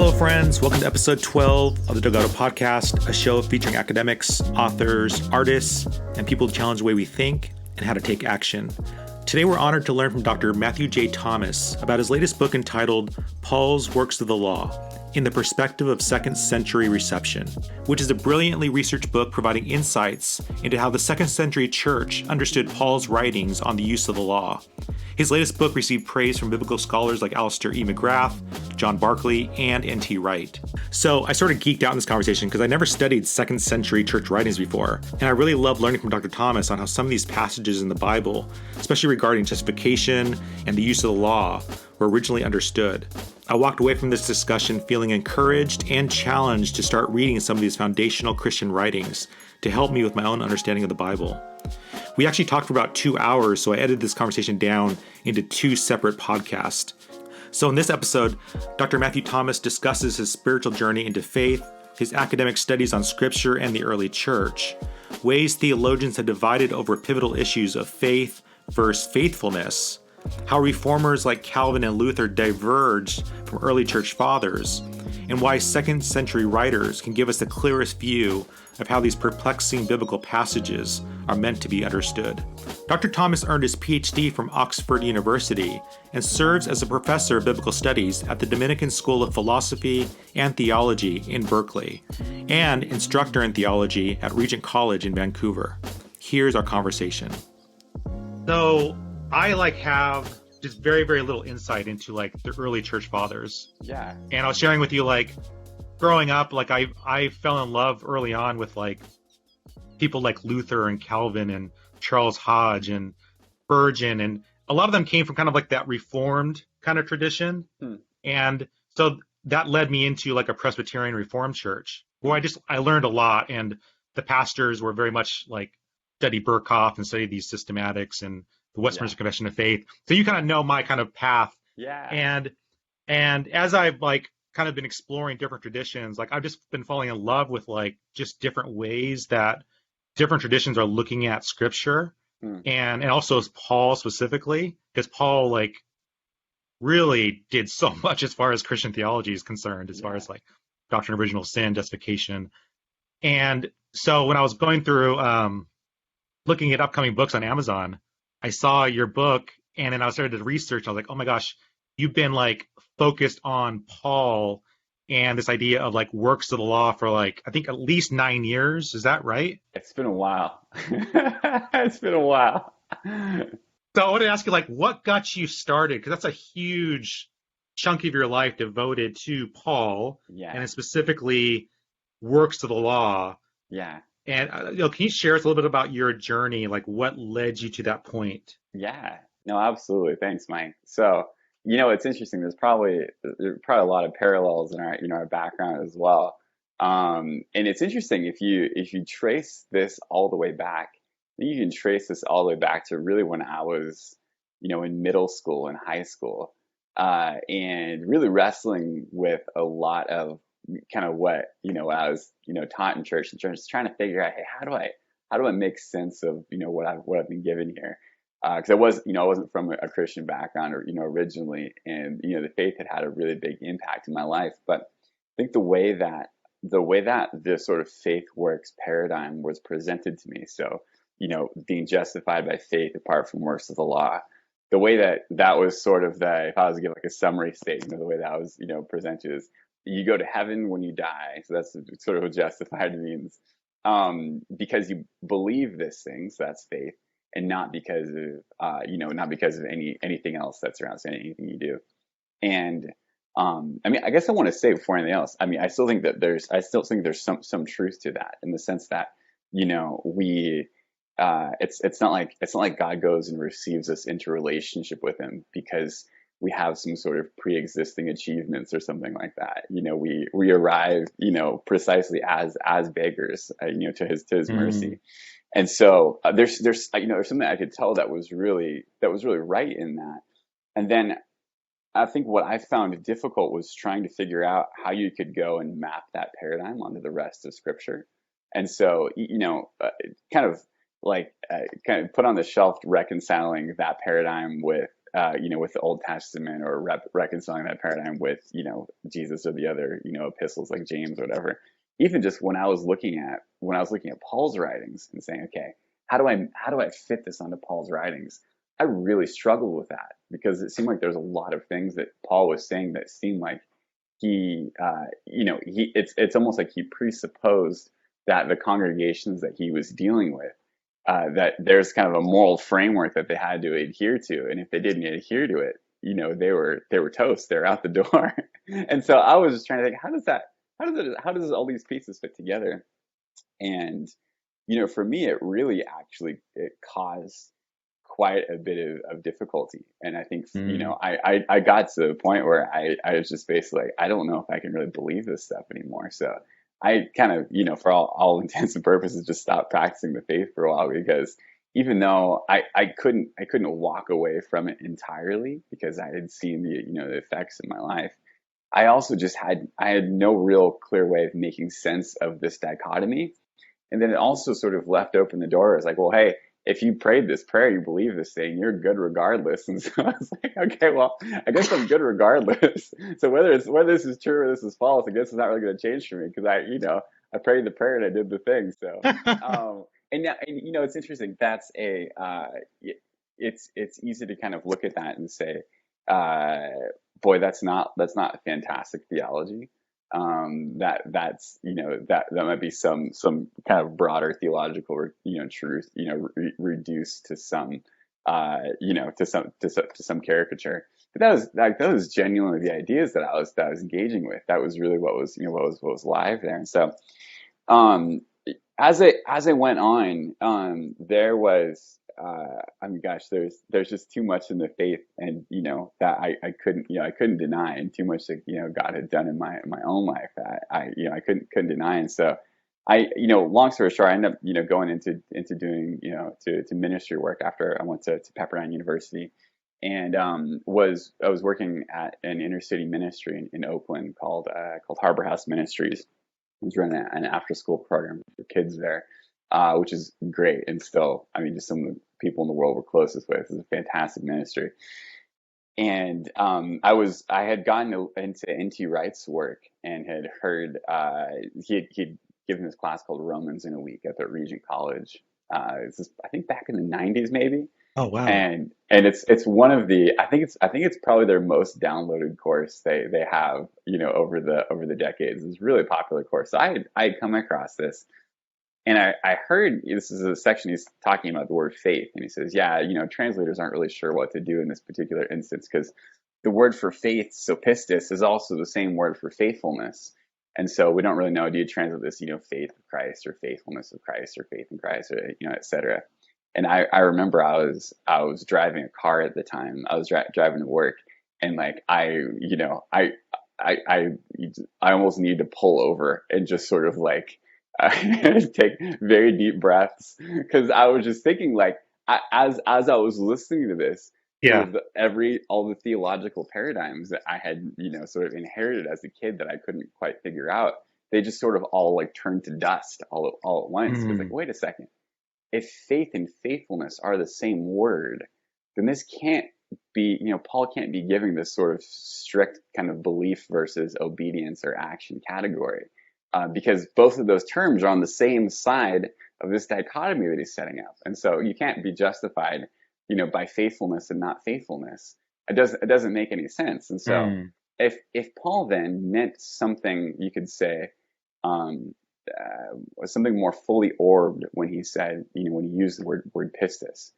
Hello, friends. Welcome to episode 12 of the Delgado Podcast, a show featuring academics, authors, artists, and people who challenge the way we think and how to take action. Today, we're honored to learn from Dr. Matthew J. Thomas about his latest book entitled Paul's Works of the Law, in the Perspective of Second Century Reception, which is a brilliantly researched book providing insights into how the second century church understood Paul's writings on the use of the law. His latest book received praise from biblical scholars like Alistair E. McGrath, John Barclay, and N.T. Wright. So I sort of geeked out in this conversation because I never studied second century church writings before, and I really love learning from Dr. Thomas on how some of these passages in the Bible, especially regarding justification and the use of the law, were originally understood. I walked away from this discussion feeling encouraged and challenged to start reading some of these foundational Christian writings to help me with my own understanding of the Bible. We actually talked for about 2 hours, so I edited this conversation down into 2 separate podcasts. So in this episode, Dr. Matthew Thomas discusses his spiritual journey into faith, his academic studies on Scripture and the early church, ways theologians have divided over pivotal issues of faith versus faithfulness, how reformers like Calvin and Luther diverged from early church fathers, and why second century writers can give us the clearest view of how these perplexing biblical passages are meant to be understood. Dr. Thomas earned his Ph.D. from Oxford University and serves as a professor of biblical studies at the Dominican School of Philosophy and Theology in Berkeley, and instructor in theology at Regent College in Vancouver. Here's our conversation. So I have just very, very little insight into the early church fathers. Yeah. And I was sharing with you growing up, I fell in love early on with people like Luther and Calvin and Charles Hodge and Spurgeon, and a lot of them came from kind of that Reformed kind of tradition. And so that led me into a Presbyterian Reformed church where I learned a lot, and the pastors were very much study Burkhoff and study these systematics and the Westminster Confession of Faith. So you kind of know my kind of path. Yeah. And as I've kind of been exploring different traditions, I've just been falling in love with just different ways that different traditions are looking at Scripture, and also as Paul specifically, because Paul really did so much as far as Christian theology is concerned, as far as doctrine of original sin, justification. And so when I was going through looking at upcoming books on Amazon, I saw your book, and then I started to research. I was like, oh my gosh, you've been focused on Paul and this idea of works of the law for I think at least 9 years. Is that right? It's been a while. It's been a while. So I want to ask you, what got you started? Because that's a huge chunk of your life devoted to Paul, and specifically works of the law. Yeah. And can you share us a little bit about your journey? What led you to that point? Yeah. No, absolutely. Thanks, Mike. So, it's interesting. There are probably a lot of parallels in our background as well. And it's interesting if you trace this all the way back. You can trace this all the way back to really when I was, in middle school and high school, and really wrestling with a lot of kind of what I was taught in church, and just trying to figure out, hey, how do I make sense of what I've been given here. Because I wasn't from a Christian background originally, and the faith had a really big impact in my life. But I think the way that this sort of faith works paradigm was presented to me, so being justified by faith apart from works of the law, the way that was sort of if I was to give a summary statement of the way that was presented is, you go to heaven when you die. So that's sort of what justified means, because you believe this thing, so that's faith. And not because of anything else that's around, so anything you do. And I guess I want to say before anything else, I still think there's some truth to that, in the sense that it's not like God goes and receives us into relationship with Him because we have some sort of pre-existing achievements or something like that. We arrive precisely as beggars to His mercy. And so there's something I could tell that was really right in that. And then I think what I found difficult was trying to figure out how you could go and map that paradigm onto the rest of Scripture. And so kind of put on the shelf reconciling that paradigm with with the Old Testament, or reconciling that paradigm with, Jesus or the other, epistles like James or whatever. Even just when I was looking at Paul's writings and saying, okay, how do I fit this onto Paul's writings? I really struggled with that, because it seemed like there's a lot of things that Paul was saying that seemed like it's almost like he presupposed that the congregations that he was dealing with, that there's kind of a moral framework that they had to adhere to, and if they didn't adhere to it, they were toast. They're out the door. And so I was just trying to think, how does all these pieces fit together? And for me, it really actually it caused quite a bit of difficulty. And I think, I got to the point where I was just basically like, I don't know if I can really believe this stuff anymore. So I kind of, for all intents and purposes, just stopped practicing the faith for a while, because even though I couldn't walk away from it entirely, because I had seen the effects in my life, I also just I had no real clear way of making sense of this dichotomy. And then it also sort of left open the door. It's like, well, hey, if you prayed this prayer, you believe this thing, you're good regardless. And so I was like, okay, well, I guess I'm good regardless. So whether this is true or this is false, I guess it's not really going to change for me, because I prayed the prayer and I did the thing. So, and now, it's interesting. That's it's easy to kind of look at that and say, boy, that's not fantastic theology. That's that might be some kind of broader theological truth reduced to some to some caricature. But that was genuinely the ideas that I was engaging with. That was really what was what was live there. And so as I went on, there was I mean, gosh, there's just too much in the faith, and that I couldn't deny, and too much that God had done in my own life that I couldn't deny. And so long story short, I ended up going into doing to ministry work after I went to Pepperdine University, and I was working at an inner city ministry in Oakland called Harbor House Ministries. I was running an after school program for kids there, which is great. And still, I mean, just some of the people in the world we're closest with. It's a fantastic ministry. And I had gotten into N.T. Wright's work and had heard he'd given this class called Romans in a Week at the Regent College. This is, I think, back in the 90s, maybe. Oh, wow. And it's one of the I think it's probably their most downloaded course they have over the decades. It's a really popular course. So I had come across this, and I heard this is a section he's talking about the word faith, and he says, yeah, translators aren't really sure what to do in this particular instance, because the word for faith, sopistis, is also the same word for faithfulness. And so we don't really know, do you translate this, faith of Christ, or faithfulness of Christ, or faith in Christ, or et cetera. And I remember I was driving a car at the time. I was driving to work, and like I almost needed to pull over and just sort of like take very deep breaths, because I was just thinking, like, as I was listening to this, all the theological paradigms that I had sort of inherited as a kid that I couldn't quite figure out, they just sort of all like turned to dust all at once. It's like, wait a second. If faith and faithfulness are the same word, then this can't be, Paul can't be giving this sort of strict kind of belief versus obedience or action category, because both of those terms are on the same side of this dichotomy that he's setting up. And so you can't be justified, by faithfulness and not faithfulness. It doesn't make any sense. And so if Paul then meant something, you could say, something more fully orbed when he said, when he used the word pistis,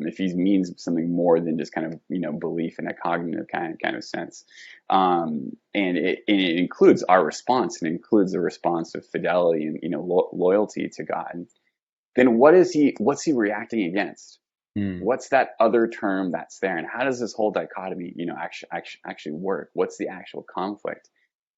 if he means something more than just kind of, belief in a cognitive kind of sense, and it includes our response, and includes a response of fidelity and loyalty to God, then what's he reacting against? What's that other term that's there, and how does this whole dichotomy, actually work? What's the actual conflict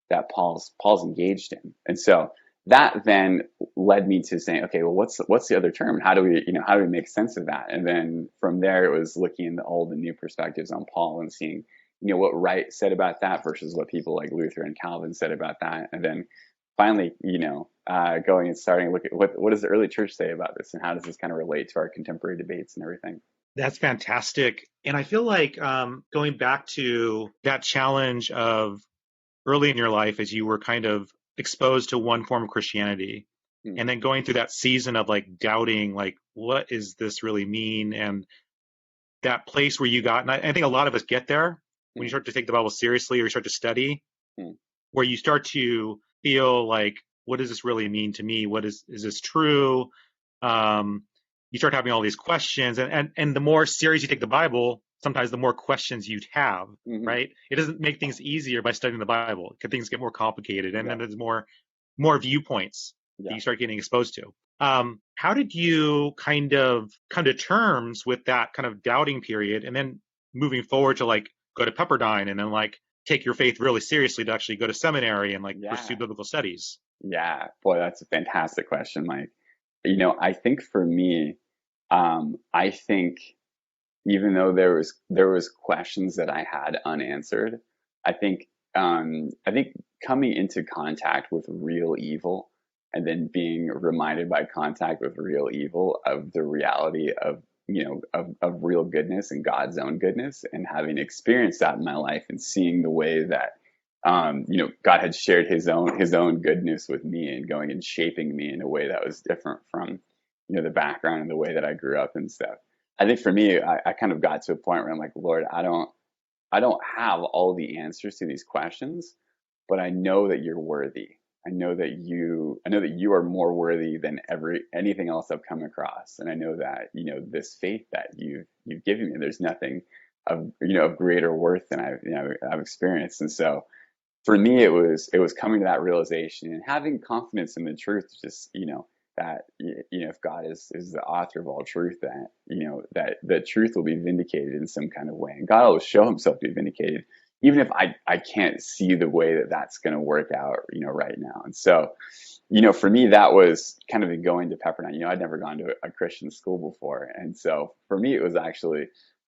that Paul's engaged in? And so that then led me to saying, okay, well, what's the other term, and how do we make sense of that? And then from there, it was looking into all the new perspectives on Paul and seeing, what Wright said about that versus what people like Luther and Calvin said about that. And then finally, going and starting to look at what does the early church say about this, and how does this kind of relate to our contemporary debates and everything? That's fantastic. And I feel like going back to that challenge of early in your life as you were kind of exposed to one form of Christianity Hmm. and then going through that season of like doubting, like, what does this really mean? And that place where you got, and I think a lot of us get there when you Hmm. start to take the Bible seriously or you start to study, Hmm. where you start to feel like, what does this really mean to me? Is this true? Um, you start having all these questions, and the more serious you take the Bible, sometimes the more questions you'd have, Hmm. right? It doesn't make things easier by studying the Bible. Things get more complicated, and Yeah. then there's more viewpoints that Yeah. you start getting exposed to. How did you kind of come to terms with that kind of doubting period, and then moving forward to like go to Pepperdine, and then like take your faith really seriously to actually go to seminary and like pursue Yeah. biblical studies? Yeah. Boy, that's a fantastic question, Mike. I think for me, I think even though there was questions that I had unanswered, I think I think coming into contact with real evil and then being reminded by contact with real evil of the reality of of real goodness and God's own goodness, and having experienced that in my life and seeing the way that God had shared his own goodness with me and going and shaping me in a way that was different from the background and the way that I grew up and stuff. I think for me, I kind of got to a point where I'm like, Lord, I don't have all the answers to these questions, but I know that you're worthy. I know that you are more worthy than anything else I've come across. And I know that, this faith that you've given me, there's nothing of greater worth than I've experienced. And so for me it was coming to that realization and having confidence in the truth, just that if God is the author of all truth, that that the truth will be vindicated in some kind of way, and God will show himself to be vindicated even if I can't see the way that that's going to work out right now. And so for me, that was kind of going to Pepperdine. I'd never gone to a Christian school before. And so for me, it was actually,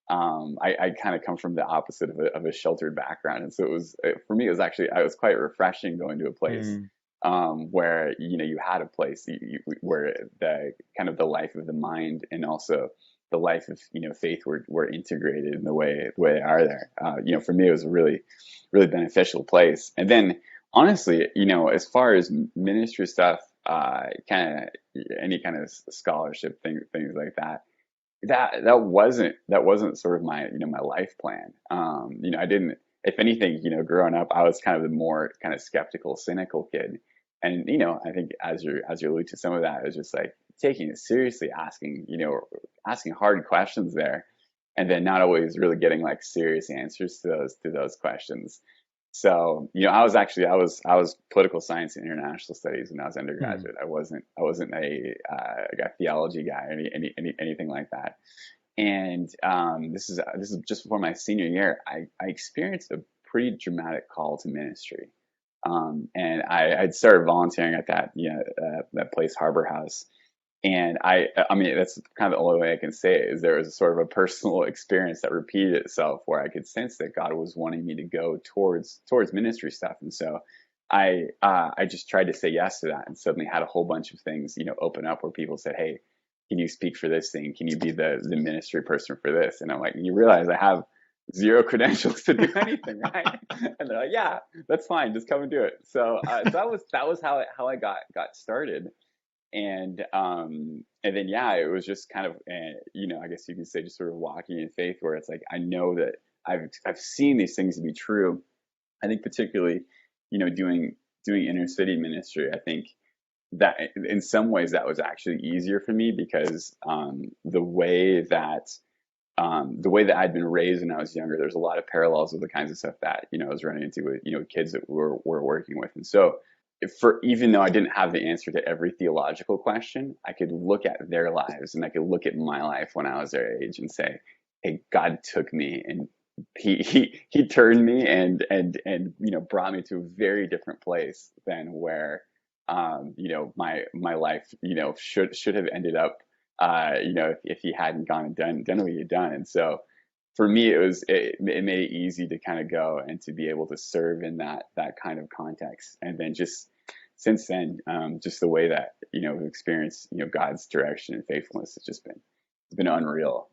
I kind of come from the opposite of a sheltered background. And so for me, it was quite refreshing going to a place Mm. where, you had a place where the kind of the life of the mind and also the life of, faith were integrated in the way they are there. For me, it was a really, really beneficial place. And then, honestly, as far as ministry stuff, kind of any kind of scholarship things like that, that wasn't sort of my life plan. I didn't. If anything, growing up, I was kind of the more kind of skeptical, cynical kid, and I think as you allude to some of that, it was just like taking it seriously, asking hard questions there, and then not always really getting like serious answers to those questions. So, I was political science and international studies when I was Mm. undergraduate. I wasn't like a theology guy or anything like that. And this is just before my senior year. I experienced a pretty dramatic call to ministry, and I'd started volunteering at that place, Harbor House. And I mean, that's kind of the only way I can say it, is there was a sort of a personal experience that repeated itself where I could sense that God was wanting me to go towards ministry stuff. And so I just tried to say yes to that, and suddenly had a whole bunch of things, open up where people said, "Hey, can you speak for this thing? Can you be the ministry person for this?" And I'm like, you realize I have zero credentials to do anything, right? And they're like, "Yeah, that's fine. Just come and do it." So that was how I got started. And then, yeah, it was just kind of I guess you could say, just sort of walking in faith, where it's like I know that I've seen these things to be true. I think particularly doing inner city ministry, I think that in some ways that was actually easier for me, because the way that I'd been raised when I was younger, there's a lot of parallels with the kinds of stuff that I was running into with kids that we're working with. And so, for even though I didn't have the answer to every theological question, I could look at their lives and I could look at my life when I was their age and say, "Hey, God took me and he turned me and brought me to a very different place than where my life should have ended up, if he hadn't gone and done what he had done." And so for me, it made it easy to kind of go and to be able to serve in that kind of context. And then just since then, just the way that we've experienced God's direction and faithfulness has just been, it's been unreal.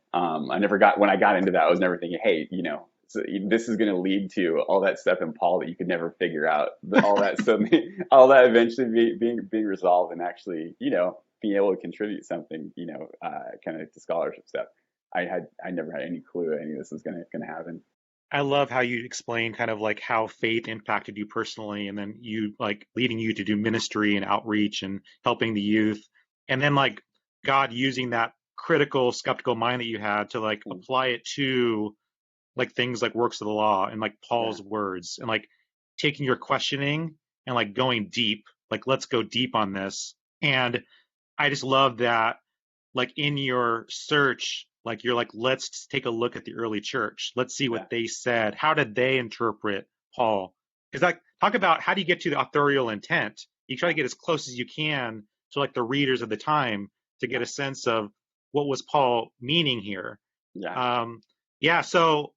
When I got into that, I was never thinking, hey, so this is going to lead to all that stuff in Paul that you could never figure out, all that suddenly, all that eventually being resolved and actually, being able to contribute something, kind of to scholarship stuff. I never had any clue any of this was going to happen. I love how you explain kind of like how faith impacted you personally, and then you like leading you to do ministry and outreach and helping the youth, and then like God using that critical, skeptical mind that you had to like Mm. apply it to like things like works of the law and like Yeah, Paul's words, and like taking your questioning and like going deep, like let's go deep on this. And I just love that, like in your search, like you're like, let's take a look at the early church. Let's see yeah, what they said. How did they interpret Paul? Because like talk about how do you get to the authorial intent? You try to get as close as you can to like the readers of the time to get yeah, a sense of what was Paul meaning here. yeah, Um, yeah, so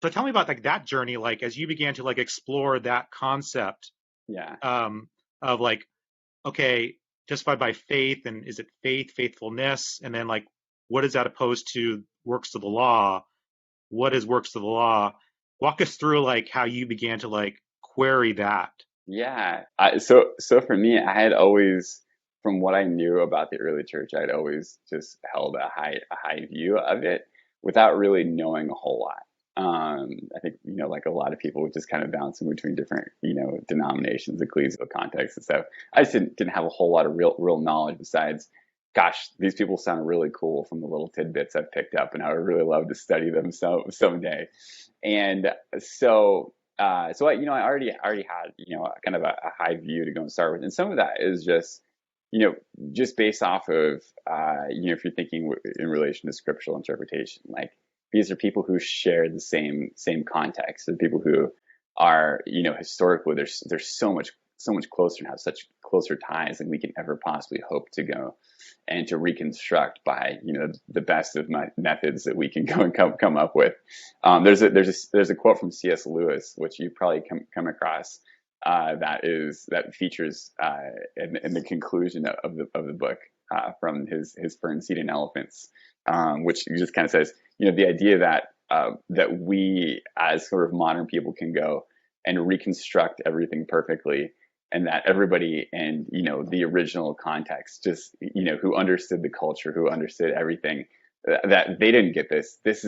tell me about like that journey, like as you began to like explore that concept yeah. um, of like, okay, justified by faith, and is it faith, faithfulness, and then like, what is that opposed to works of the law? What is works of the law? Walk us through like how you began to like query that. Yeah. So for me, I had always, from what I knew about the early church, I'd always just held a high view of it without really knowing a whole lot. I think, like a lot of people just kind of bouncing between different, denominations, ecclesial contexts and stuff. I just didn't have a whole lot of real knowledge besides, gosh, these people sound really cool from the little tidbits I've picked up, and I would really love to study them someday. And I already had, kind of a high view to go and start with. And some of that is just, just based off of, if you're thinking in relation to scriptural interpretation, like these are people who share the same context. They're people who are, historically, they're so much closer and have such closer ties than we can ever possibly hope to go and to reconstruct by, the best of methods that we can go and come up with. There's a quote from C.S. Lewis, which you probably come across, that features in the conclusion of the book, from his Fern Seed and Elephants, which just kind of says, the idea that we as sort of modern people can go and reconstruct everything perfectly, and that everybody in, the original context, just, who understood the culture, who understood everything, that they didn't get this. This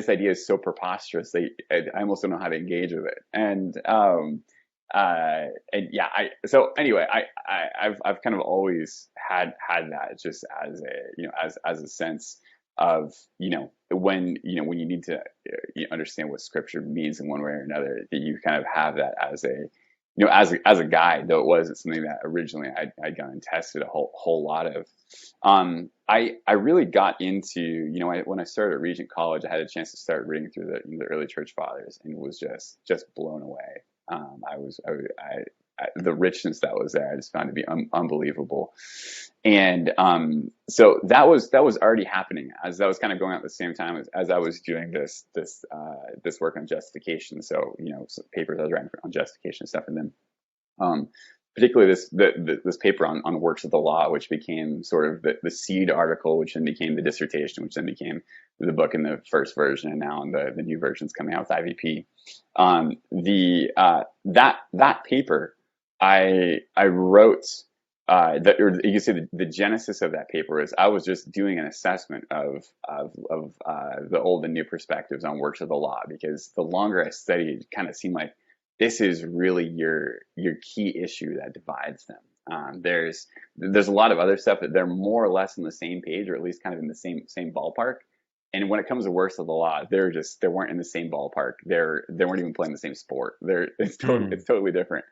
idea is so preposterous. I almost don't know how to engage with it. And yeah, so anyway, I've kind of always had that just as as a sense of, when you need to understand what scripture means in one way or another, that you kind of have that as a, as a guide, though it wasn't something that originally I'd gone and tested a whole lot of. I really got into, when I started at Regent College, I had a chance to start reading through the early church fathers, and was just blown away. The richness that was there, I just found to be unbelievable. And so that was already happening as I was kind of going out at the same time as I was doing this work on justification. So, some papers I was writing on justification and stuff, and then particularly this paper on works of the law, which became sort of the seed article, which then became the dissertation, which then became the book in the first version, and now in the new versions coming out with IVP. That paper I wrote, or you can say the genesis of that paper is I was just doing an assessment of the old and new perspectives on works of the law, because the longer I studied, it kind of seemed like this is really your key issue that divides them. There's a lot of other stuff that they're more or less on the same page, or at least kind of in the same ballpark. And when it comes to works of the law, they weren't in the same ballpark. They weren't even playing the same sport. It's totally different.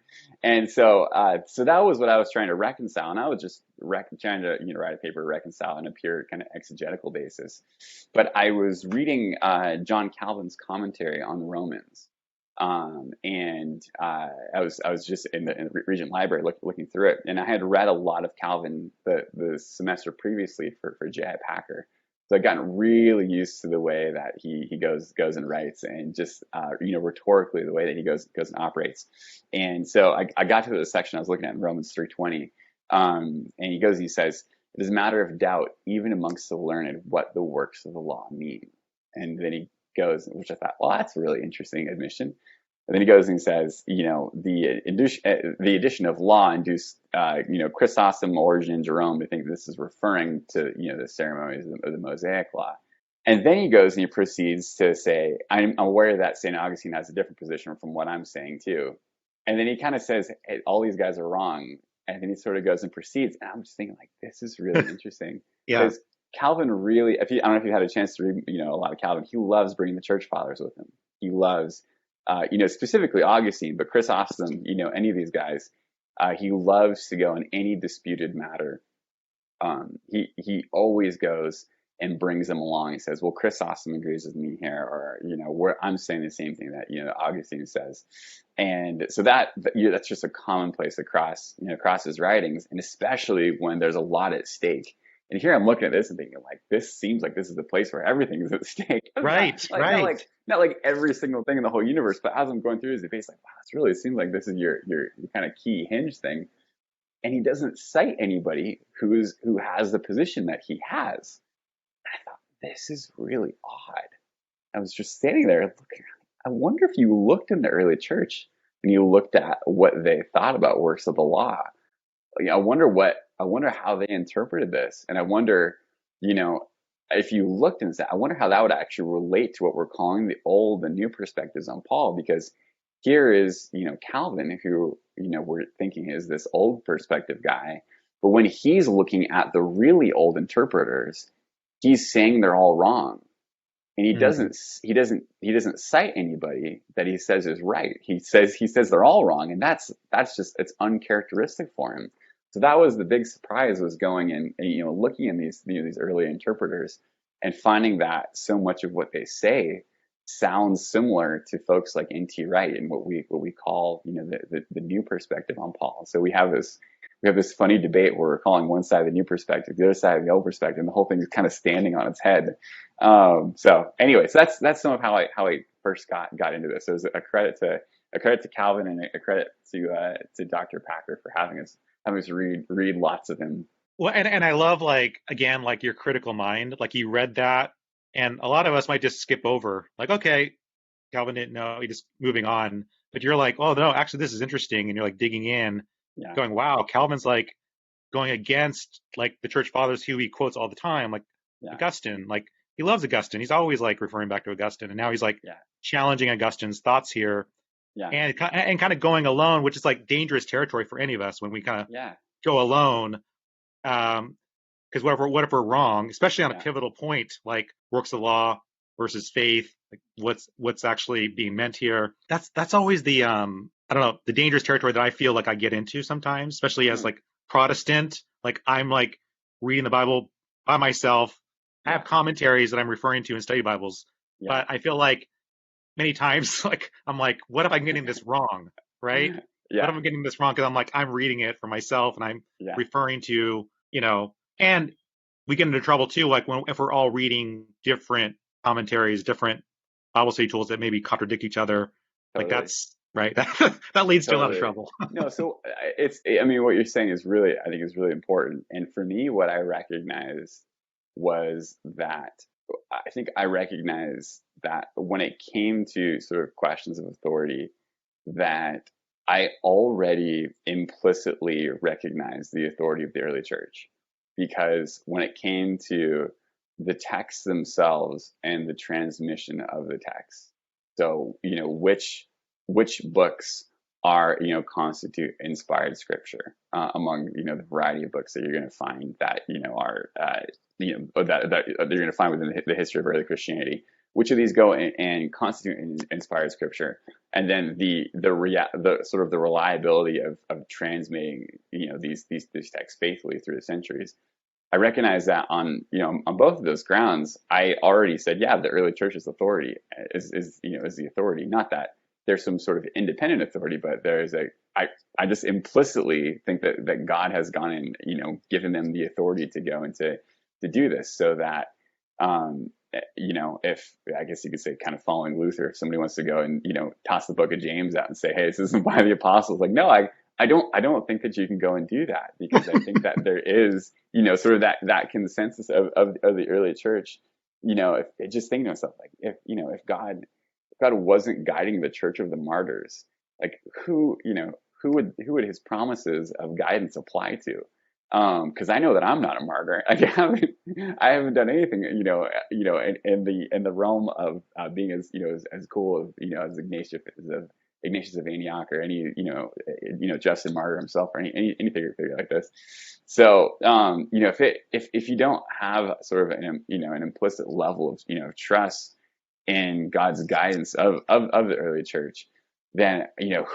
And so that was what I was trying to reconcile. And I was just trying to write a paper to reconcile on a pure kind of exegetical basis. But I was reading John Calvin's commentary on Romans. And I was just in the Regent Library looking through it, and I had read a lot of Calvin the semester previously for J.I. Packer. So I'd gotten really used to the way that he goes and writes, and just rhetorically the way that he goes and operates. And so I got to the section I was looking at in Romans 3:20, and he says, It is a matter of doubt, even amongst the learned, what the works of the law mean. And then he goes, which I thought, well, that's a really interesting admission. And then he goes and he says, the addition of law induced, Chrysostom, Origen, Jerome to think this is referring to, the ceremonies of the Mosaic law. And then he goes and he proceeds to say, I'm aware that St. Augustine has a different position from what I'm saying too. And then he kind of says, hey, all these guys are wrong. And then he sort of goes and proceeds. And I'm just thinking, like, this is really interesting. Yeah. Because Calvin really, I don't know if you had a chance to read, a lot of Calvin, he loves bringing the church fathers with him. He loves, specifically Augustine, but Chrysostom, any of these guys, he loves to go in any disputed matter. He always goes and brings them along. He says, well, Chrysostom agrees with me here, or, where I'm saying the same thing that, Augustine says. And so that's just a commonplace across his writings, and especially when there's a lot at stake. And here I'm looking at this and thinking, like, this seems like this is the place where everything is at stake. Right, right. Not like every single thing in the whole universe, but as I'm going through his debates, like, wow, it seems like this is your kind of key hinge thing. And he doesn't cite anybody who has the position that he has. I thought, this is really odd. I was just standing there looking. I wonder if you looked in the early church and you looked at what they thought about works of the law. I wonder how they interpreted this. And I wonder, if you looked and said, I wonder how that would actually relate to what we're calling the old and new perspectives on Paul, because here is, Calvin, who, we're thinking is this old perspective guy. But when he's looking at the really old interpreters, he's saying they're all wrong. And he doesn't cite anybody that he says is right. He says they're all wrong. And that's just, it's uncharacteristic for him. So that was the big surprise, was going and looking in these early interpreters and finding that so much of what they say sounds similar to folks like N.T. Wright and what we call the new perspective on Paul. So we have this funny debate where we're calling one side the new perspective, the other side the old perspective, and the whole thing is kind of standing on its head. So anyways, that's some of how I first got into this. So it was a credit to Calvin and a credit to Dr. Packer for having us read lots of him. Well, and I love, like, again, like, your critical mind, like, you read that, and a lot of us might just skip over, like, okay, Calvin didn't know, he just moving on. But you're like, oh no, actually this is interesting, and you're like digging in, going, wow, Calvin's like going against like the church fathers who he quotes all the time, like Augustine. Like, he loves Augustine. He's always like referring back to Augustine, and now he's like challenging Augustine's thoughts here. And kind of going alone, which is like dangerous territory for any of us when we kind of go alone. Because what if we're wrong, especially on a pivotal point like works of law versus faith, like what's actually being meant here? That's always the I don't know, the dangerous territory that I feel like I get into sometimes, especially as like Protestant. Like, I'm like reading the Bible by myself. I have commentaries that I'm referring to in study Bibles, but I feel like many times, like, I'm like, what if I'm getting this wrong, right? What if I'm getting this wrong? Because I'm reading it for myself, and I'm referring to, and we get into trouble too, like if we're all reading different commentaries, different Bible study tools that maybe contradict each other. Like, that's right. That leads to a lot of trouble. No, so what you're saying is really, I think is really important. And for me, what I recognized was that I think I recognized that when it came to sort of questions of authority, that I already implicitly recognized the authority of the early church, because when it came to the texts themselves and the transmission of the text, so which books are constitute inspired scripture among the variety of books that you're going to find that are that you're going to find within the history of early Christianity. Which of these go and constitute inspired scripture, and then the sort of the reliability of transmitting these texts faithfully through the centuries. I recognize that on both of those grounds, I already said, the early church's authority is the authority. Not that there's some sort of independent authority, but I just implicitly think that God has gone and given them the authority to go and to do this, so that if, I guess you could say, kind of following Luther, if somebody wants to go and toss the book of James out and say, hey, this isn't by the apostles, like, no, I don't think that you can go and do that, because I think that there is, sort of that consensus of the early church. If just think to myself, like, if God wasn't guiding the church of the martyrs, like, who would his promises of guidance apply to? Because I know that I'm not a martyr. I haven't done anything, in the realm of being as cool as Ignatius of Antioch, or any Justin Martyr himself, or any figure like this. So if you don't have sort of an implicit level of trust in God's guidance of the early church, then to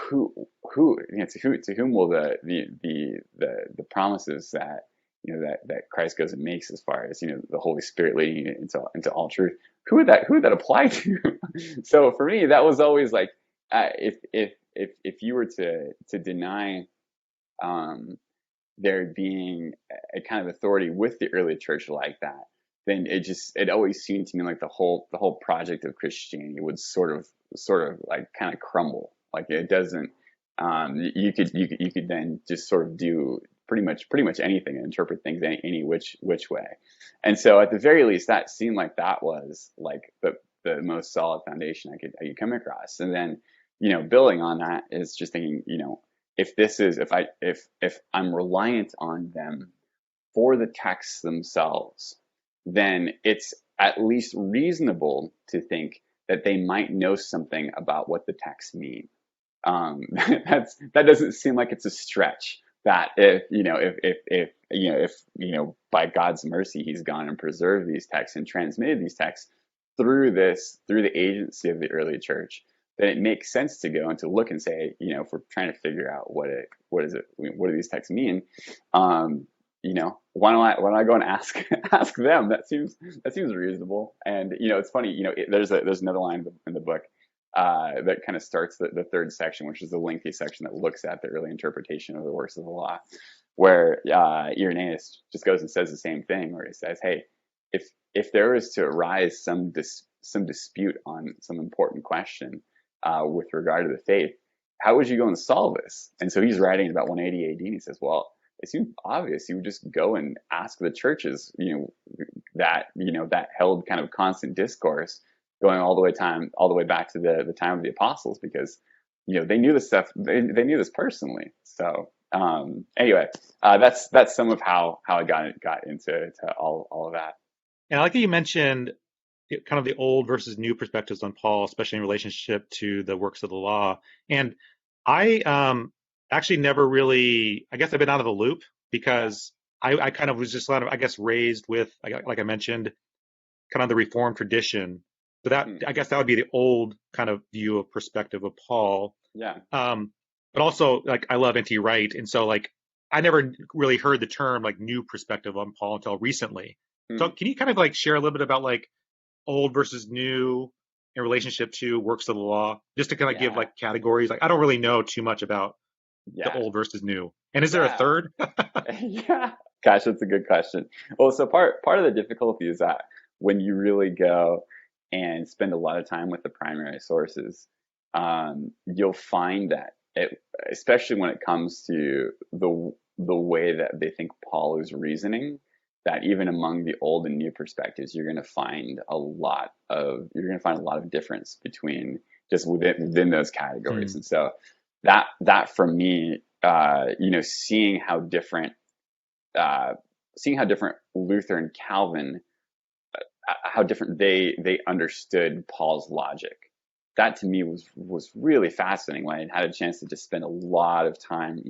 whom will the promises that Christ goes and makes, as far as the Holy Spirit leading you into all truth, who would that apply to? So for me, that was always like, if you were to deny there being a kind of authority with the early church like that, then it always seemed to me like the whole project of Christianity would sort of like kind of crumble. Like, it doesn't. You could then just sort of do pretty much anything and interpret things any which way. And so at the very least, that seemed like that was like the most solid foundation I could come across. And then building on that is just thinking, if I'm reliant on them for the texts themselves, then it's at least reasonable to think that they might know something about what the texts mean. That doesn't seem like it's a stretch. That if by God's mercy He's gone and preserved these texts and transmitted these texts through the agency of the early church, then it makes sense to go and to look and say, if we're trying to figure out what do these texts mean, why don't I go and ask them? That seems reasonable. And it's funny, there's another line in the book that kind of starts the third section, which is the lengthy section that looks at the early interpretation of the works of the law, where Irenaeus just goes and says the same thing, where he says, hey, if there is to arise some dispute on some important question with regard to the faith, how would you go and solve this? And so he's writing about 180 AD, and he says, well, it seems obvious. You would just go and ask the churches, that held kind of constant discourse, going all the way back to the time of the apostles, because they knew this stuff. They knew this personally. So anyway, that's some of how I got into all of that. And I like that you mentioned kind of the old versus new perspectives on Paul, especially in relationship to the works of the law. And I actually never really, I guess I've been out of the loop, because I kind of was just I guess raised with, like I mentioned, kind of the Reformed tradition. So that, I guess that would be the old kind of view of perspective of Paul. Yeah. But also, like, I love N.T. Wright, and so like I never really heard the term like new perspective on Paul until recently. So can you kind of like share a little bit about like old versus new in relationship to works of the law, just to kind of give like categories? Like, I don't really know too much about the old versus new. And is there a third? Yeah. Gosh, that's a good question. Well, so part of the difficulty is that when you really go and spend a lot of time with the primary sources, you'll find that especially when it comes to the way that they think Paul is reasoning, that even among the old and new perspectives, you're going to find a lot of difference between just within those categories. And so that for me, seeing how different Luther and Calvin, how different they understood Paul's logic, that to me was really fascinating when I had a chance to just spend a lot of time,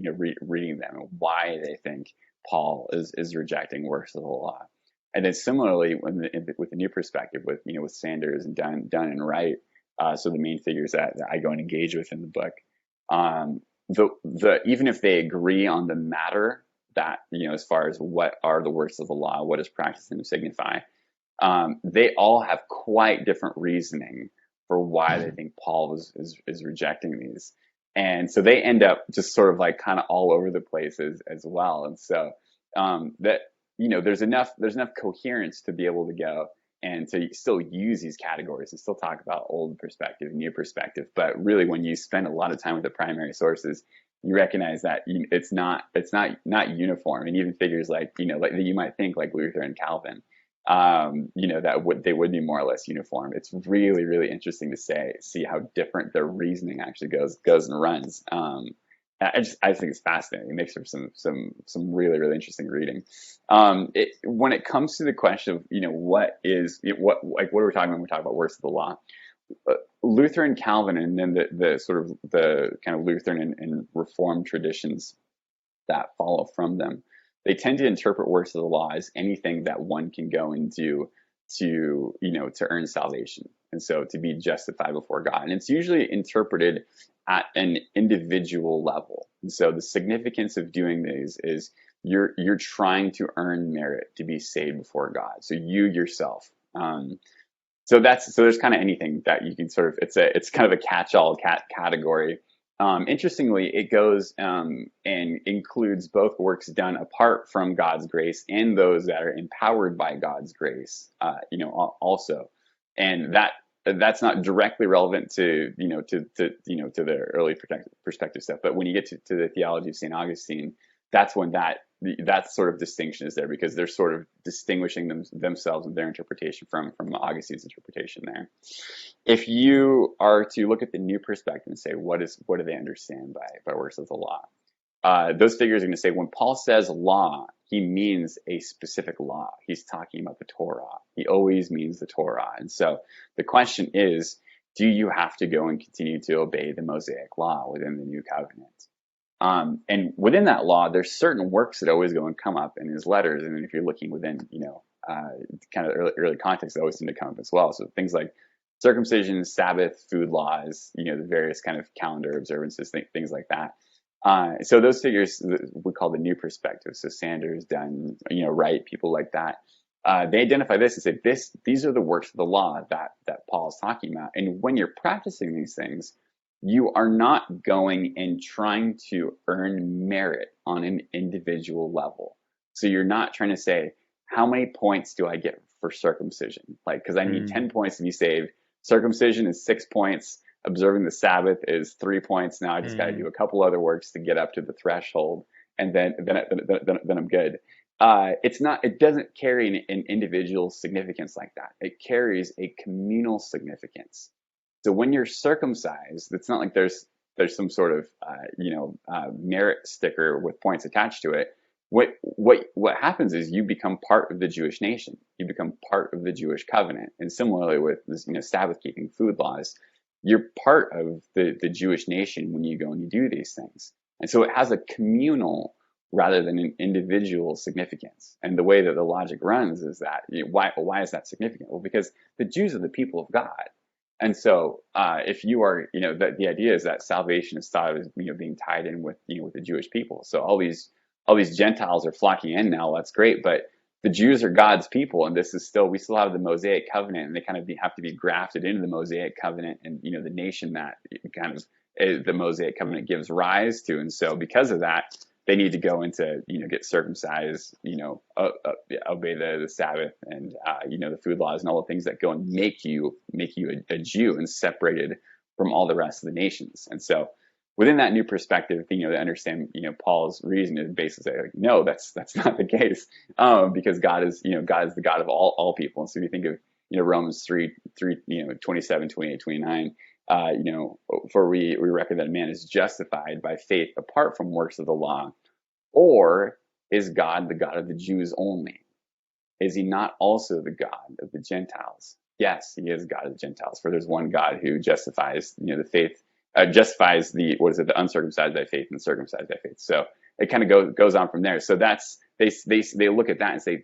reading them and why they think Paul is rejecting works of the law. And then similarly, with the new perspective, with Sanders and Dunn and Wright, so the main figures that I go and engage with in the book, even if they agree on the matter, that as far as what are the works of the law, what does practicing them signify, they all have quite different reasoning for why they think Paul is rejecting these. And so they end up just sort of like kind of all over the place as well. And so there's enough coherence to be able to go and to still use these categories and still talk about old perspective, new perspective. But really, when you spend a lot of time with the primary sources, you recognize that it's not uniform, and even figures like like that you might think like Luther and Calvin, that they would be more or less uniform. It's really really interesting to see how different their reasoning actually goes and runs. I think it's fascinating. It makes for some really really interesting reading. When it comes to the question of what we're talking when we talk about works of the law, Luther and Calvin, and then the sort of the kind of Lutheran and Reformed traditions that follow from them, they tend to interpret works of the law as anything that one can go and do to earn salvation, and so to be justified before God. And it's usually interpreted at an individual level. And so the significance of doing these is you're trying to earn merit to be saved before God. So you yourself. So there's kind of anything that you can sort of, it's kind of a catch-all category. Interestingly, it goes and includes both works done apart from God's grace and those that are empowered by God's grace, also. And that's not directly relevant to the early perspective stuff. But when you get to the theology of St. Augustine, that's when that sort of distinction is there, because they're sort of distinguishing themselves and their interpretation from Augustine's interpretation there. If you are to look at the new perspective and say, what do they understand by works of the law? Those figures are going to say, when Paul says law, he means a specific law. He's talking about the Torah. He always means the Torah. And so the question is, do you have to go and continue to obey the Mosaic law within the new covenant? And within that law, there's certain works that always go and come up in his letters. And then if you're looking within, kind of early context, they always seem to come up as well. So things like circumcision, Sabbath, food laws, the various kind of calendar observances, things like that. So those figures we call the new perspective. So Sanders, Dunn, Wright, people like that. They identify this and say, these are the works of the law that Paul is talking about. And when you're practicing these things, you are not going and trying to earn merit on an individual level. So you're not trying to say, how many points do I get for circumcision? Because I need 10 points to be saved. Circumcision is 6 points. Observing the Sabbath is 3 points. Now I just got to do a couple other works to get up to the threshold, and then I'm good. It doesn't carry an individual significance like that. It carries a communal significance. So when you're circumcised, it's not like there's some sort of merit sticker with points attached to it. What happens is you become part of the Jewish nation. You become part of the Jewish covenant. And similarly with this, Sabbath keeping, food laws, you're part of the Jewish nation when you go and you do these things. And so it has a communal rather than an individual significance. And the way that the logic runs is that why is that significant? Well, because the Jews are the people of God. And so, if you are, the idea is that salvation is thought of as, being tied in with, with the Jewish people. So all these Gentiles are flocking in now. That's great, but the Jews are God's people, and we still have the Mosaic covenant, and they kind of have to be grafted into the Mosaic covenant, and the nation that kind of the Mosaic covenant gives rise to. And so, because of that, they need to go into, get circumcised, obey the Sabbath and, the food laws and all the things that go and make you a Jew and separated from all the rest of the nations. And so within that new perspective, to understand, Paul's reason is basically like, no, that's not the case. Because God is the God of all people. And so if you think of, Romans 3, 27, 28, 29, for we reckon that a man is justified by faith apart from works of the law. Or is God the God of the Jews only? Is he not also the God of the Gentiles? Yes, he is God of the Gentiles. For there's one God who justifies, the faith, justifies the uncircumcised by faith and the circumcised by faith. So it kind of goes on from there. So they look at that and say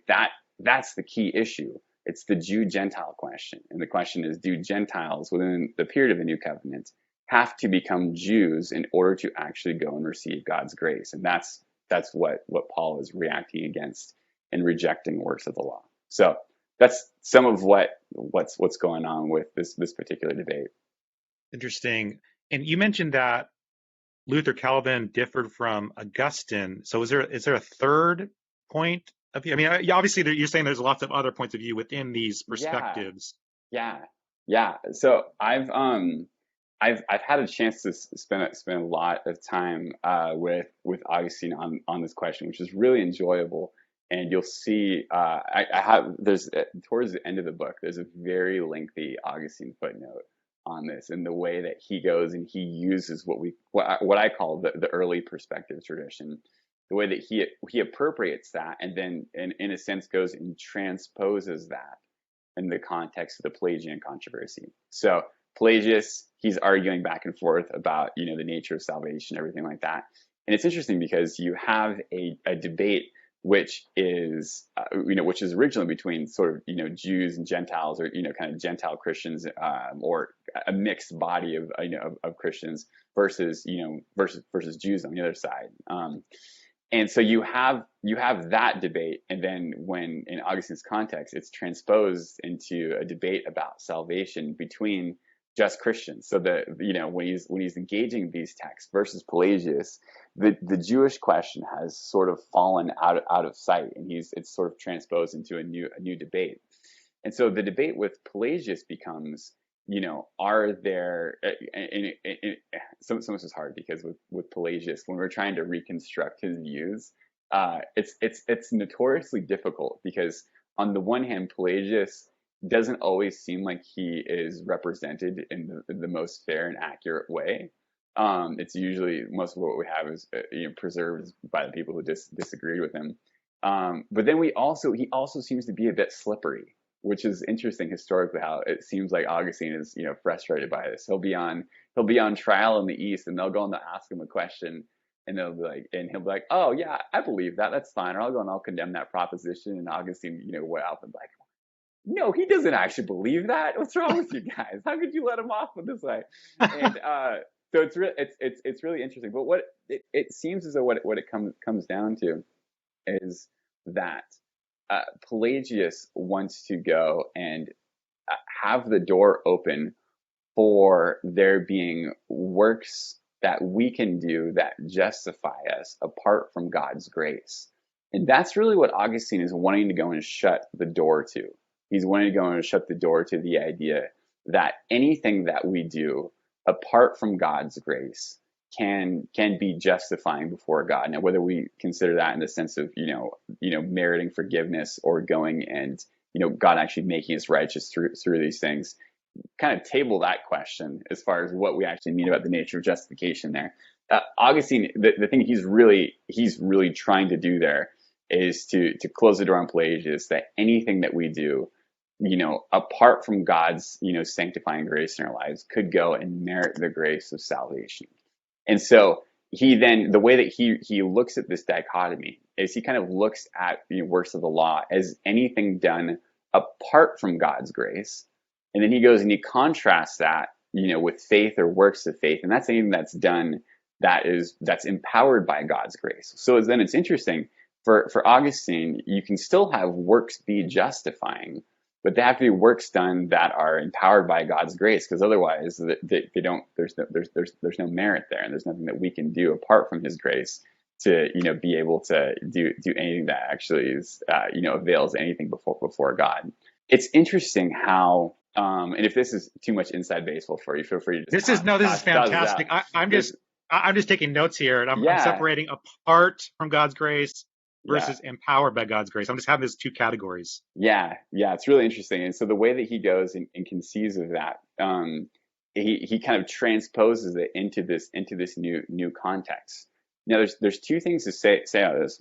that's the key issue. It's the Jew-Gentile question. And the question is, do Gentiles within the period of the new covenant have to become Jews in order to actually go and receive God's grace? And that's what Paul is reacting against and rejecting works of the law. So that's some of what's going on with this particular debate. Interesting. And you mentioned that Luther Calvin differed from Augustine. So is there a third point of view? I mean, obviously you're saying there's lots of other points of view within these perspectives. Yeah. So I've I've had a chance to spend a lot of time with Augustine on this question, which is really enjoyable. And you'll see, I have there's towards the end of the book, there's a very lengthy Augustine footnote on this, and the way that he goes and he uses what I call the early perspective tradition, the way that he appropriates that, and then in a sense goes and transposes that in the context of the Pelagian controversy. So Pelagius, he's arguing back and forth about, the nature of salvation, everything like that. And it's interesting because you have a debate which is, which is originally between sort of, Jews and Gentiles, or, kind of Gentile Christians, or a mixed body of Christians versus Jews on the other side. And so you have that debate, and then when in Augustine's context, it's transposed into a debate about salvation between just Christians. So when he's engaging these texts versus Pelagius, the Jewish question has sort of fallen out of sight, and it's sort of transposed into a new debate. And so the debate with Pelagius becomes, are there, and some of this is hard because with Pelagius, when we're trying to reconstruct his views, it's notoriously difficult, because on the one hand, Pelagius doesn't always seem like he is represented in the most fair and accurate way. It's usually, most of what we have is preserved by the people who disagreed with him. But then he also seems to be a bit slippery, which is interesting historically, how it seems like Augustine is, frustrated by this. He'll be on trial in the East, and they'll go and they'll ask him a question, and he'll be like, oh yeah, I believe that, that's fine, or I'll go and I'll condemn that proposition. And Augustine, way out and like, no, he doesn't actually believe that. What's wrong with you guys? How could you let him off with this way? And so it's really interesting. But what it seems as though what it comes down to is that Pelagius wants to go and have the door open for there being works that we can do that justify us apart from God's grace. And that's really what Augustine is wanting to go and shut the door to. He's wanting to go and shut the door to the idea that anything that we do apart from God's grace can be justifying before God. Now, whether we consider that in the sense of, meriting forgiveness, or going and, God actually making us righteous through these things, kind of table that question as far as what we actually mean about the nature of justification there. Augustine, the thing he's really trying to do there is to close the door on Pelagius, that anything that we do, apart from God's, sanctifying grace in our lives, could go and merit the grace of salvation. And so the way that he looks at this dichotomy is he kind of looks at the works of the law as anything done apart from God's grace. And then he goes and he contrasts that, with faith or works of faith. And that's anything that's done that's empowered by God's grace. So then it's interesting for Augustine, you can still have works be justifying, but they have to be works done that are empowered by God's grace, because otherwise they don't. There's no merit there, and there's nothing that we can do apart from His grace to be able to do anything that actually is avails anything before God. It's interesting how, and if this is too much inside baseball for you, feel free to. This is fantastic. I'm just taking notes here, and I'm separating apart from God's grace versus empowered by God's grace. I'm just having these two categories. Yeah, it's really interesting. And so the way that he goes and conceives of that, he kind of transposes it into this new context. Now, there's two things to say on this.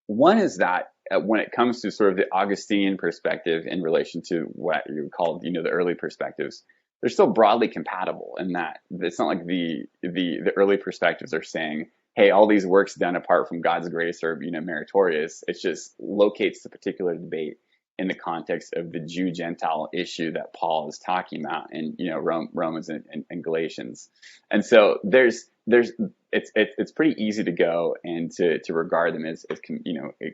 One is that when it comes to sort of the Augustinian perspective in relation to what you would call the early perspectives, they're still broadly compatible in that it's not like the early perspectives are saying, hey, all these works done apart from God's grace are meritorious. It just locates the particular debate in the context of the Jew-Gentile issue that Paul is talking about in Romans and Galatians. And so it's pretty easy to go and to regard them as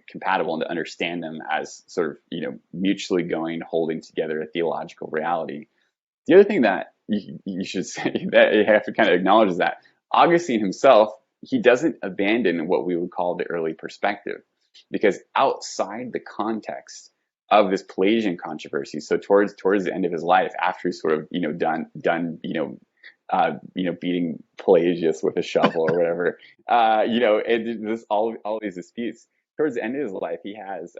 compatible, and to understand them as sort of mutually going, holding together a theological reality. The other thing that you should say, that you have to kind of acknowledge, is that Augustine himself, he doesn't abandon what we would call the early perspective, because outside the context of this Pelagian controversy, so towards the end of his life, after he's sort of done beating Pelagius with a shovel or whatever. And this all these disputes. Towards the end of his life, he has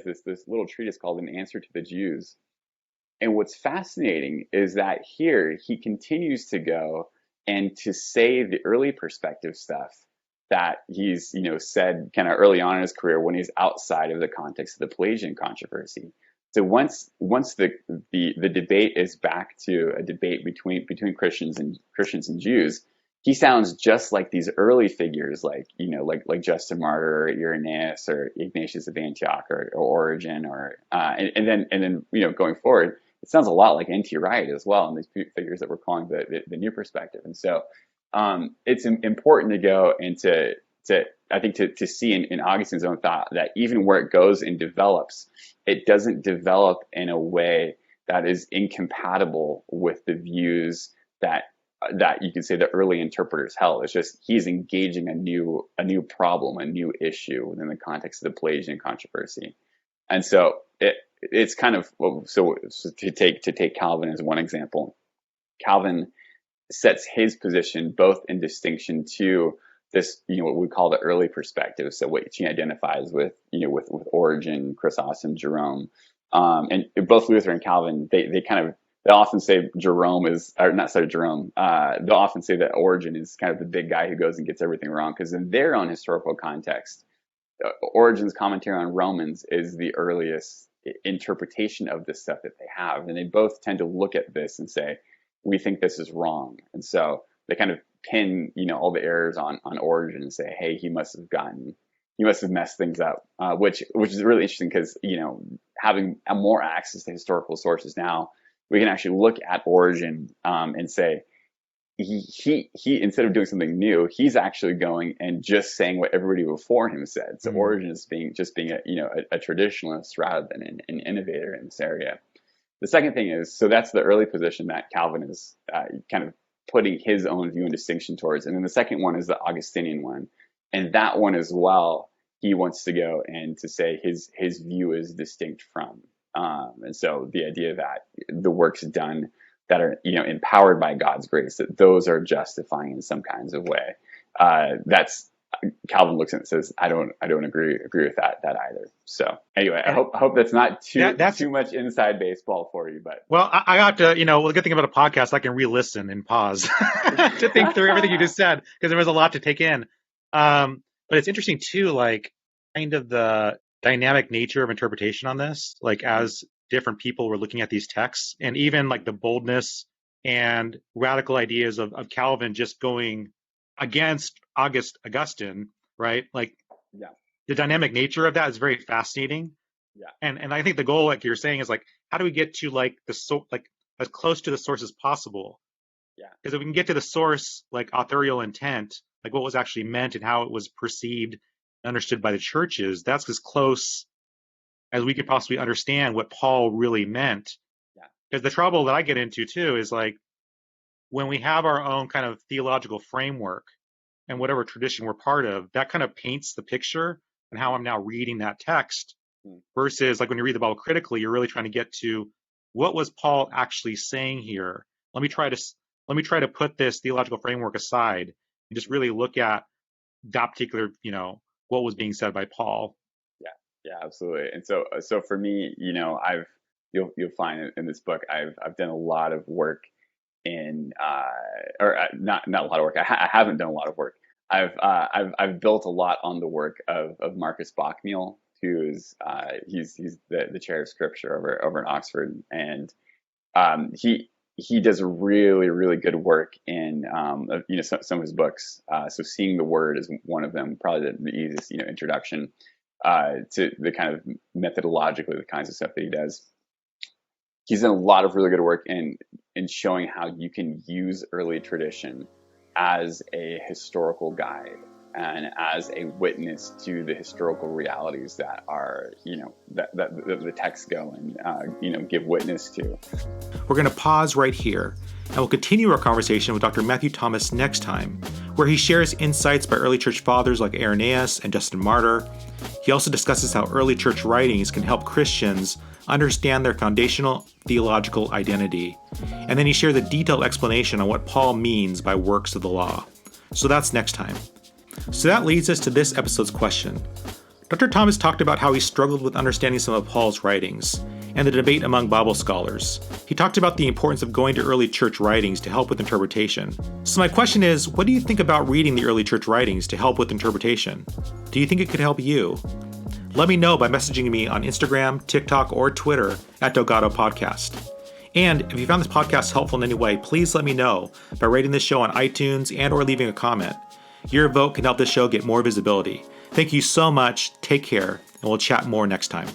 this little treatise called An Answer to the Jews. And what's fascinating is that here he continues to go and to say the early perspective stuff that he's said kind of early on in his career when he's outside of the context of the Pelagian controversy. So once the debate is back to a debate between Christians and Jews, he sounds just like these early figures, like Justin Martyr or Irenaeus or Ignatius of Antioch or Origen and then going forward, it sounds a lot like N.T. Wright as well, and these figures that we're calling the new perspective. And so it's important to go and to see in Augustine's own thought that even where it goes and develops, it doesn't develop in a way that is incompatible with the views that you could say the early interpreters held. It's just he's engaging a new problem, a new issue within the context of the Pelagian controversy. And so it's kind of, so to take Calvin as one example, Calvin sets his position both in distinction to this, what we call the early perspective. So what he identifies with Origen, Chrysostom, Jerome, and both Luther and Calvin, they often say Jerome is, or not sorry, Jerome. They'll often say that Origen is kind of the big guy who goes and gets everything wrong, because in their own historical context, Origen's commentary on Romans is the earliest interpretation of this stuff that they have, and they both tend to look at this and say, we think this is wrong, and so they kind of pin all the errors on Origen and say, hey, he must have messed things up, which is really interesting, because having more access to historical sources now, we can actually look at Origen and say he instead of doing something new, he's actually going and just saying what everybody before him said. So Origen is being a traditionalist rather than an innovator in this area. The second thing is, so that's the early position that Calvin is kind of putting his own view and distinction towards. And then the second one is the Augustinian one. And that one as well, he wants to go and to say his view is distinct from. And so the idea that the works done that are, empowered by God's grace, that those are justifying in some kinds of way. That's Calvin looks at it and says, I don't agree with that either. So anyway, I hope that's not too much inside baseball for you, but. Well, I got to, the good thing about a podcast, I can re-listen and pause to think through everything you just said, because there was a lot to take in. But it's interesting too, like kind of the dynamic nature of interpretation on this, like as different people were looking at these texts, and even like the boldness and radical ideas of Calvin just going against Augustine, right? Like, yeah, the dynamic nature of that is very fascinating. Yeah, and I think the goal, like you're saying, is like, how do we get to like as close to the source as possible? Yeah, because if we can get to the source, like authorial intent, like what was actually meant and how it was perceived and understood by the churches, that's as close as we could possibly understand what Paul really meant. Yeah. Because the trouble that I get into too is like, when we have our own kind of theological framework and whatever tradition we're part of, that kind of paints the picture and how I'm now reading that text, versus like when you read the Bible critically, you're really trying to get to what was Paul actually saying here. Let me try to put this theological framework aside and just really look at that particular, what was being said by Paul. Yeah, absolutely. And so for me, you'll find in this book, I've done a lot of work in, not a lot of work. I haven't done a lot of work. I've built a lot on the work of Marcus Bachmiel, who is he's the chair of scripture over in Oxford, and he does really, really good work in some of his books. So Seeing the Word is one of them, probably the easiest introduction to the kind of methodologically the kinds of stuff that he does. He's done a lot of really good work in showing how you can use early tradition as a historical guide and as a witness to the historical realities that are, that the texts go and, give witness to. We're going to pause right here, and we'll continue our conversation with Dr. Matthew Thomas next time, where he shares insights by early church fathers like Irenaeus and Justin Martyr. He also discusses how early church writings can help Christians understand their foundational theological identity. And then he shares a detailed explanation on what Paul means by works of the law. So that's next time. So that leads us to this episode's question. Dr. Thomas talked about how he struggled with understanding some of Paul's writings and the debate among Bible scholars. He talked about the importance of going to early church writings to help with interpretation. So my question is, what do you think about reading the early church writings to help with interpretation? Do you think it could help you? Let me know by messaging me on Instagram, TikTok, or Twitter at Delgado Podcast. And if you found this podcast helpful in any way, please let me know by rating this show on iTunes and or leaving a comment. Your vote can help this show get more visibility. Thank you so much, take care, and we'll chat more next time.